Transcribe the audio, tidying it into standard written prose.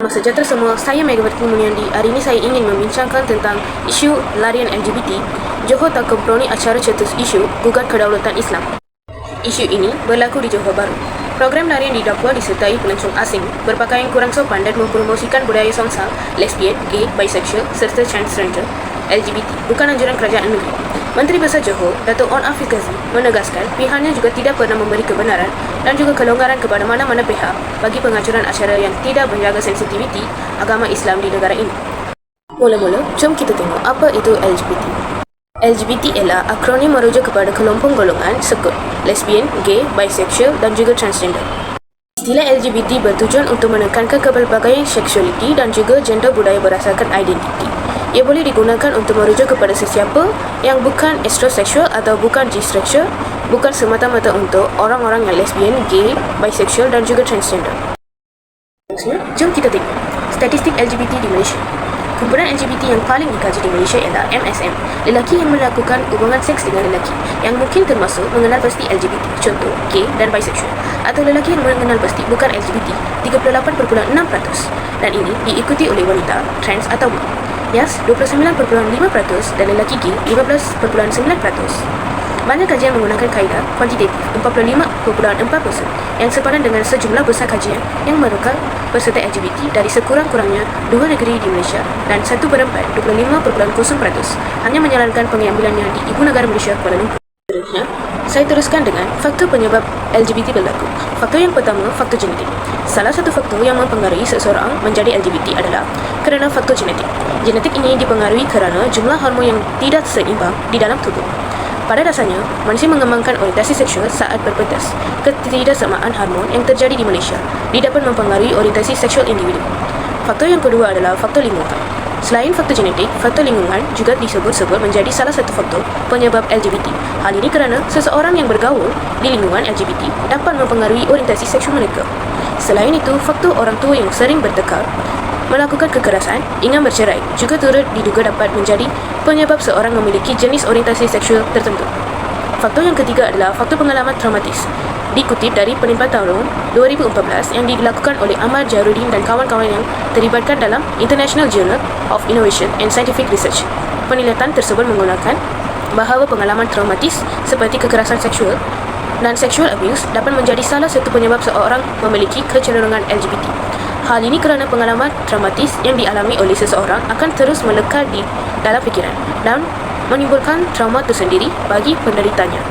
Selamat sejahtera semua, saya Megawati Mulyandi. Hari ini saya ingin membincangkan tentang isu larian LGBT. Johor tak kompromi acara cetus isu gugat kedaulatan Islam. Isu ini berlaku di Johor Bahru. Program larian didakwa disertai pelancong asing berpakaian kurang sopan dan mempromosikan budaya songsal, lesbian, gay, bisexual serta transgender LGBT bukan anjuran kerajaan negeri. Menteri Besar Johor, Datuk On Afiz Ghazi, menegaskan pihaknya juga tidak pernah memberi kebenaran dan juga kelonggaran kepada mana-mana pihak bagi pengajuran acara yang tidak menjaga sensitiviti agama Islam di negara ini. Mula-mula, jom kita tengok apa itu LGBT. LGBT ialah akronim merujuk kepada kelompok golongan sekut, lesbian, gay, bisexual dan juga transgender. Istilah LGBT bertujuan untuk menekankan kepelbagaian seksualiti dan juga gender budaya berdasarkan identiti. Ia boleh digunakan untuk merujuk kepada sesiapa yang bukan heteroseksual atau bukan cisexual, bukan semata-mata untuk orang-orang yang lesbian, gay, bisexual dan juga transgender. Jom kita tengok statistik LGBT di Malaysia. Kumpulan LGBT yang paling dikaji di Malaysia ialah MSM, lelaki yang melakukan hubungan seks dengan lelaki, yang mungkin termasuk mengenal pasti LGBT, contoh gay dan bisexual, atau lelaki yang mengenal pasti bukan LGBT, 38.6%, dan ini diikuti oleh wanita, trans atau mak, yes, 29.5%, dan lelaki gay, 15.9%. Banyak kajian menggunakan kaedah kuantitatif 45.4% yang sepadan dengan sejumlah besar kajian yang merekal peserta LGBT dari sekurang-kurangnya 2 negeri di Malaysia dan 1/4 25.0% hanya menjalankan pengambilannya di ibu negara Malaysia, Kuala Lumpur. Seterusnya, saya teruskan dengan faktor penyebab LGBT berlaku. Faktor yang pertama, faktor genetik. Salah satu faktor yang mempengaruhi seseorang menjadi LGBT adalah kerana faktor genetik. Genetik ini dipengaruhi kerana jumlah hormon yang tidak seimbang di dalam tubuh. Pada dasarnya, manusia mengembangkan orientasi seksual saat berpentas. Ketidaksamaan hormon yang terjadi di Malaysia dapat mempengaruhi orientasi seksual individu. Faktor yang kedua adalah faktor lingkungan. Selain faktor genetik, faktor lingkungan juga disebut-sebut menjadi salah satu faktor penyebab LGBT. Hal ini kerana seseorang yang bergaul di lingkungan LGBT dapat mempengaruhi orientasi seksual mereka. Selain itu, faktor orang tua yang sering bertekar, melakukan kekerasan, ingin bercerai juga turut diduga dapat menjadi penyebab seorang memiliki jenis orientasi seksual tertentu. Faktor yang ketiga adalah faktor pengalaman traumatis. Dikutip dari penelitian tahun 2014 yang dilakukan oleh Ahmad Jaharuddin dan kawan-kawan yang terlibatkan dalam International Journal of Innovation and Scientific Research. Penelitian tersebut menggunakan bahawa pengalaman traumatis seperti kekerasan seksual dan sexual abuse dapat menjadi salah satu penyebab seorang memiliki kecenderungan LGBT. Hal ini kerana pengalaman traumatis yang dialami oleh seseorang akan terus melekat di dalam fikiran dan menimbulkan trauma tersendiri bagi penderitanya.